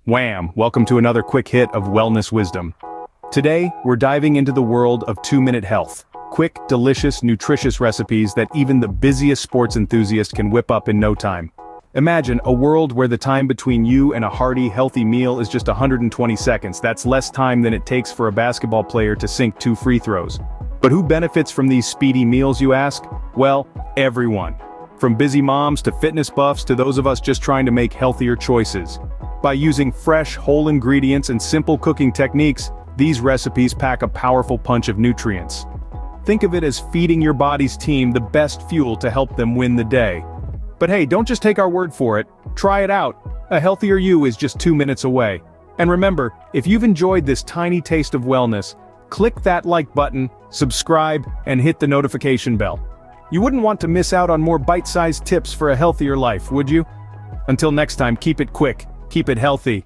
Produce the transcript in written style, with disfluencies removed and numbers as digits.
Wham! Welcome to another quick hit of wellness wisdom. Today, we're diving into the world of 2-minute health. Quick, delicious, nutritious recipes that even the busiest sports enthusiast can whip up in no time. Imagine a world where the time between you and a hearty, healthy meal is just 120 seconds. That's less time than it takes for a basketball player to sink 2 free throws. But who benefits from these speedy meals, you ask? Well, everyone. From busy moms to fitness buffs to those of us just trying to make healthier choices. By using fresh, whole ingredients and simple cooking techniques, these recipes pack a powerful punch of nutrients. Think of it as feeding your body's team the best fuel to help them win the day. But hey, don't just take our word for it, try it out. A healthier you is just 2 minutes away. And remember, if you've enjoyed this tiny taste of wellness, click that like button, subscribe, and hit the notification bell. You wouldn't want to miss out on more bite-sized tips for a healthier life, would you? Until next time, keep it quick, keep it healthy,